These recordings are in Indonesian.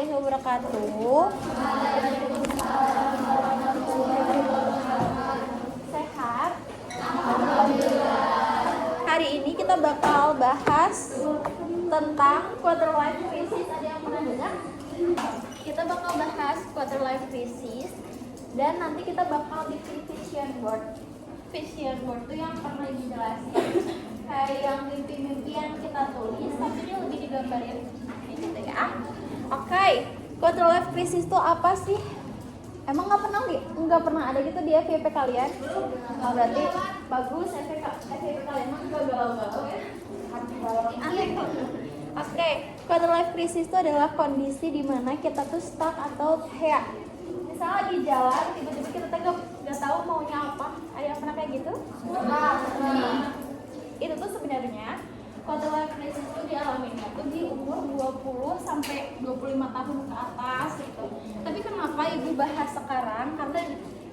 warahmatullahi wabarakatuh. Sehat? Hari ini kita bakal bahas tentang quarter life crisis. Ada yang pernah dengar? Kita bakal bahas quarter life crisis dan nanti kita bakal bikin vision board. Vision board itu yang pernah dijelasin kayak yang mimpi-mimpi yang kita tulis, tapi ini lebih digambarin gitu ya. Oke, quarter life crisis itu apa sih? Emang nggak pernah ada gitu di FYP kalian? Oh, berarti bagus FYP kalian mah nggak galau-galau ya. Oke, quarter life crisis itu adalah kondisi di mana kita tuh stuck atau kayak misalnya lagi jalan tiba-tiba kita nggak tahu maunya apa. Ada yang pernah kayak gitu? Itu tuh sebenarnya quarter life crisis itu dialaminya tuh di umur 20 sampai 25 tahun ke atas gitu. Tapi kenapa ibu bahas sekarang? Karena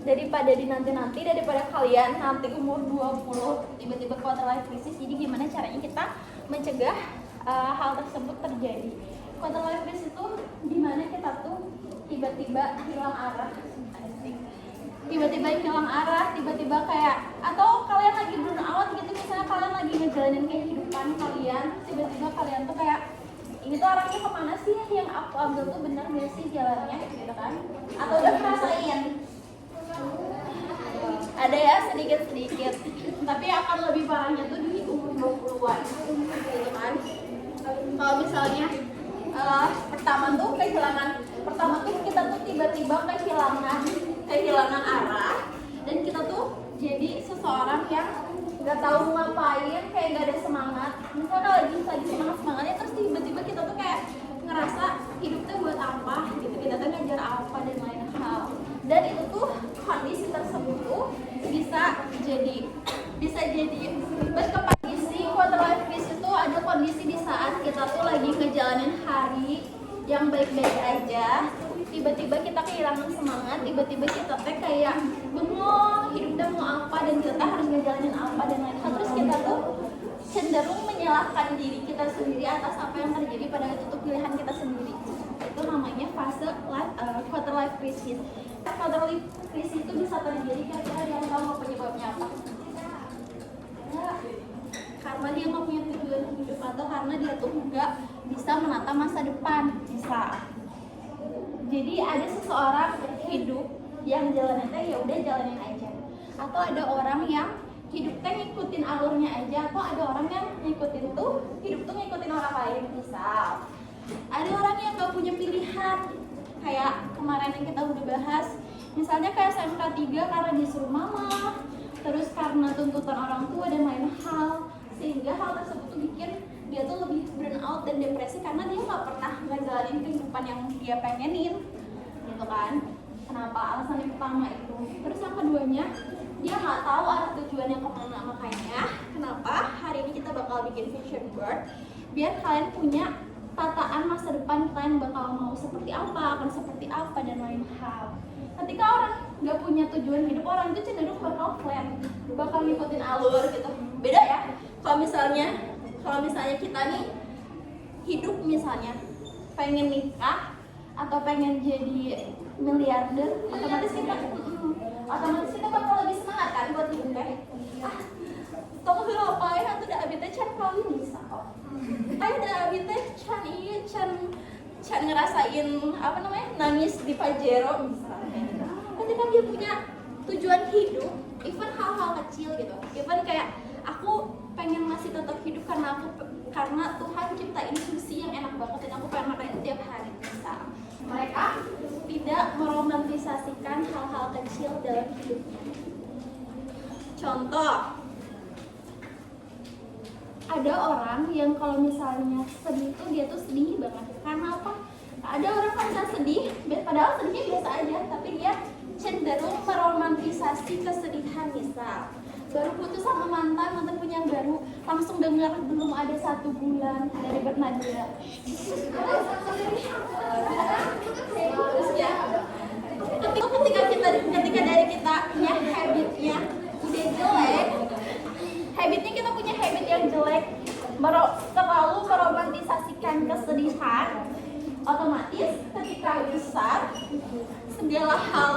daripada daripada kalian nanti umur 20 tiba-tiba quarter life crisis, jadi gimana caranya kita mencegah hal tersebut terjadi. Quarter life crisis itu dimana kita tuh tiba-tiba hilang arah, tiba-tiba kayak, atau kalian lagi burn out gitu, misalnya kalian lagi ngejalanin kehidupan kalian, tiba-tiba kalian tuh kayak, ini tuh arahnya kemana sih, yang aku ambil tuh benar gak sih jalannya gitu kan, atau udah ngerasain ada ya sedikit, tapi akan lebih parahnya tuh di umur 20-an gitu kan. Kalau misalnya pertama tuh kita tuh tiba-tiba kehilangan arah, dan kita tuh jadi seseorang yang nggak tahu ngapain, kayak nggak ada semangat. Misalnya lagi semangatnya, terus tiba-tiba kita tuh kayak ngerasa hidupnya buat apa gitu, kita tuh ngejar apa dan lain hal. Dan itu tuh kondisi tersebut tuh bisa jadi berkondisi quarter life crisis itu ada kondisi di saat kita tuh lagi ngejalanin hari yang baik-baik aja, tiba-tiba kita kehilangan semangat, tiba-tiba kita teh kayak bengong, hidupnya mau apa dan kita harus ngejalanin apa dan lain hal. Terus kita tuh cenderung menyalahkan diri kita sendiri atas apa yang terjadi, padahal itu tuh pilihan kita sendiri. Itu namanya fase quarter life crisis. Quarter life crisis itu bisa terjadi kira-kira yang tahu penyebabnya apa? Karena dia nggak punya tujuan hidup, atau karena dia tuh nggak bisa menata masa depan, bisa. Jadi ada seseorang hidup yang jalannya ya udah jalanin aja, atau ada orang yang hidupnya ngikutin alurnya aja, atau ada orang yang ngikutin tuh hidup tuh ngikutin orang lain, misal ada orang yang nggak punya pilihan, kayak kemarin yang kita udah bahas, misalnya kayak SMK 3 karena disuruh mama, terus karena tuntutan orang tua dan lain hal, sehingga hal tersebut tuh bikin dia tuh lebih burn out dan depresi karena dia nggak pernah ngejalanin kehidupan yang dia pengenin gitu kan. Kenapa? Alasan yang pertama itu. Terus yang keduanya, dia nggak tahu arah tujuannya kemana. Makanya kenapa hari ini kita bakal bikin vision board biar kalian punya tataan masa depan kalian bakal mau seperti apa, akan seperti apa dan lain hal. Ketika orang nggak punya tujuan hidup, orang itu cenderung bakal flat, bakal ngikutin alur gitu. Beda ya kalau misalnya kita nih hidup misalnya pengen nikah atau pengen jadi miliarder, otomatis kita bakal lebih semangat kan buat hidup deh. Tunggu dulu, kalian nanti udah abis can kawin bisa kok. Kalian udah abis can ngerasain apa namanya nangis di Pajero misalnya. Ketika dia punya tujuan hidup, even hal-hal kecil gitu, even kayak aku pengen masih tetap hidup karena Tuhan ciptain sushi yang enak banget dan aku pengen makan itu tiap hari. Bisa. Mereka tidak meromantisasikan hal-hal kecil dalam hidup. Contoh, ada orang yang kalau misalnya sedih tuh dia tuh sedih banget. Karena apa? Ada orang kan bisa sedih, padahal sedihnya biasa aja, tapi dia cenderung meromantisasi kesedihan. Misal baru putus sama mantan punya yang baru, langsung dengar belum ada 1 bulan dari Bernadira. Terus ya, ketika dari kita punya habitnya udah jelek, kita punya habit yang jelek, terlalu meromantisasikan kesedihan, otomatis otomatis ketika besar segala hal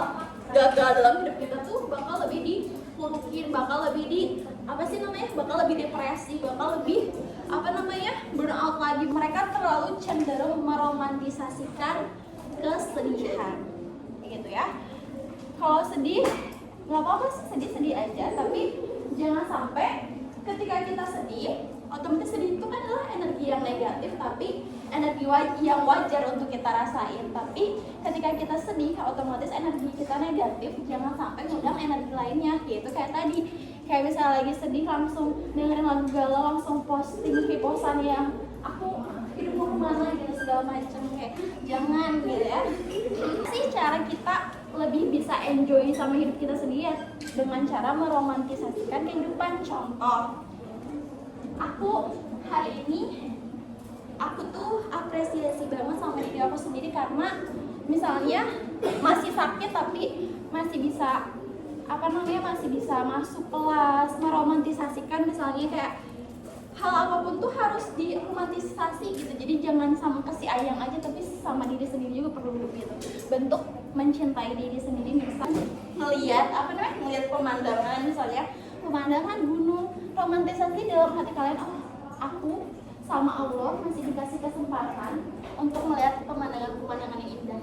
gagal dalam hidup kita tuh bakal lebih dipurukin, bakal lebih bakal lebih depresi, bakal lebih burnout lagi. Mereka terlalu cenderung meromantisasikan kesedihan, gitu ya. Kalau sedih nggak apa-apa sih, sedih-sedih aja, tapi jangan sampai ketika kita sedih, otomatis sedih itu kan adalah energi yang negatif, tapi energi yang wajar untuk kita rasain. Tapi ketika kita sedih, otomatis energi kita negatif, jangan sampai ngundang energi lainnya. Gitu kayak tadi, kayak misalnya lagi sedih langsung dengerin lagu galau, langsung posting posan yang aku hidupku kemana gitu segala macam, kayak jangan gitu ya. Sih cara kita lebih bisa enjoy sama hidup kita sendiri ya, dengan cara meromantisasikan kehidupan. Contoh, aku hari ini aku tuh apresiasi banget sama diri aku sendiri karena misalnya masih sakit tapi masih bisa masih bisa masuk kelas, meromantisasikan misalnya kayak hal apapun tuh harus diromantisasi gitu. Jadi jangan sama ke si ayang aja, tapi sama diri sendiri juga perlu gitu. Bentuk mencintai diri sendiri, misalnya ngelihat pemandangan, misalnya pemandangan gunung, romantisasi dalam hati kalian, oh aku sama Allah masih dikasih kesempatan untuk melihat pemandangan-pemandangan yang indah.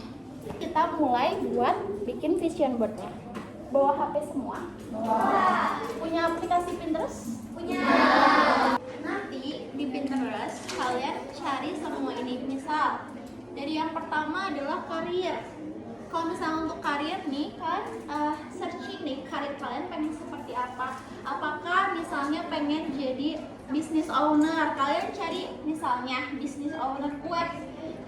Kita mulai buat bikin vision boardnya. Bawa HP semua? Punya aplikasi Pinterest? Punya. Nanti di Pinterest kalian cari semua ini. Misal dari yang pertama adalah karir. Kalau misalnya untuk karir nih kan, searching nih karir kalian pengen seperti apa. Apakah misalnya pengen jadi business owner, kalian cari misalnya business owner web,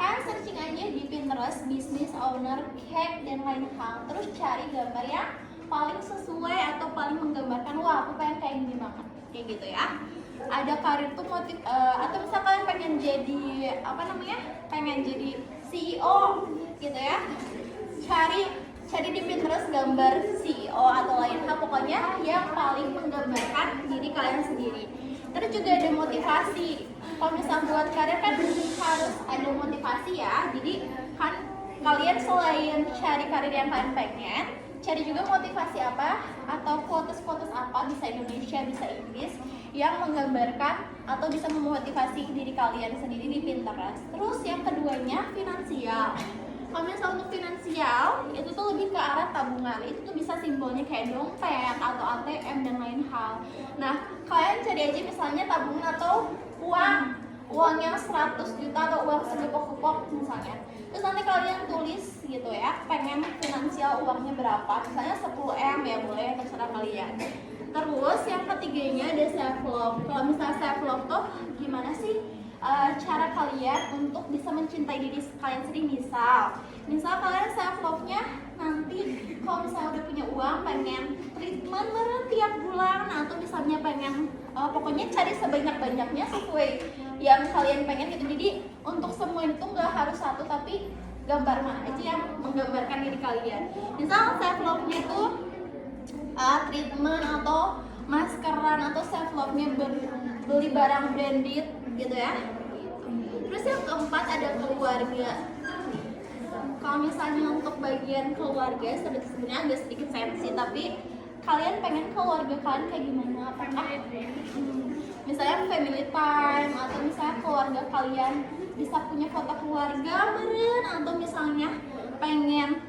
kalian searching aja di Pinterest business owner cake dan lain hal, terus cari gambar yang paling sesuai atau paling menggambarkan, wah aku pengen kayak gini banget, kayak gitu ya. Ada karir tuh atau misalnya kalian pengen jadi pengen jadi CEO gitu ya, cari di Pinterest gambar CEO atau lain hal, pokoknya yang paling menggambarkan diri kalian sendiri. Terus juga ada motivasi. Kalau misalnya buat karir kan harus ada motivasi ya. Jadi kan kalian selain cari karir yang kalian pengen, cari juga motivasi apa atau quotes-quotes apa, bisa Indonesia, bisa Inggris, yang menggambarkan atau bisa memotivasi diri kalian sendiri di Pinterest. Terus yang keduanya finansial. Kalau misalnya untuk finansial, itu tuh lebih ke arah tabungan. Itu tuh bisa simbolnya kayak dompet atau ATM dan lain hal. Nah, kalian cari aja misalnya tabungan atau uang yang 100 juta atau uang segepok-gepok misalnya. Terus nanti kalian tulis gitu ya, pengen finansial uangnya berapa. Misalnya 10M ya, boleh, terserah kalian. Terus yang ketiganya ada self love. Kalau misalnya self love tuh gimana sih cara kalian untuk bisa mencintai diri kalian sendiri? Misal kalian self love-nya nanti kalau misalnya udah punya uang pengen treatment tiap bulan, atau misalnya pengen pokoknya cari sebanyak-banyaknya sesuai yang kalian pengen gitu. Jadi untuk semua itu nggak harus satu, tapi gambar mana aja yang menggambarkan diri kalian. Misal self love-nya tuh treatment atau maskeran, atau self love-nya beli barang branded gitu ya. Terus yang keempat ada keluarga. Kalau misalnya untuk bagian keluarga sebenarnya agak sedikit sensi, tapi kalian pengen keluarga kalian kayak gimana? Apakah misalnya family time, atau misalnya keluarga kalian bisa punya foto keluarga bareng, atau misalnya pengen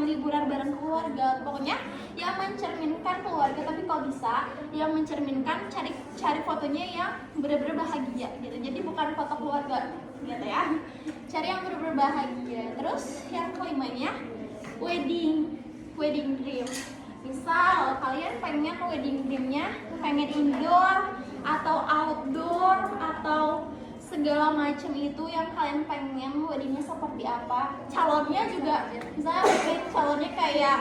liburan bareng keluarga. Pokoknya yang mencerminkan keluarga, tapi kalau bisa yang mencerminkan cari fotonya yang benar-benar bahagia gitu. Jadi bukan foto keluarga gitu ya, cari yang benar-benar bahagia. Terus yang kelimanya wedding dream. Misal kalian pengen wedding dreamnya pengen indoor atau outdoor atau segala macam itu yang kalian pengen weddingnya seperti apa. Calonnya juga misalnya calonnya kayak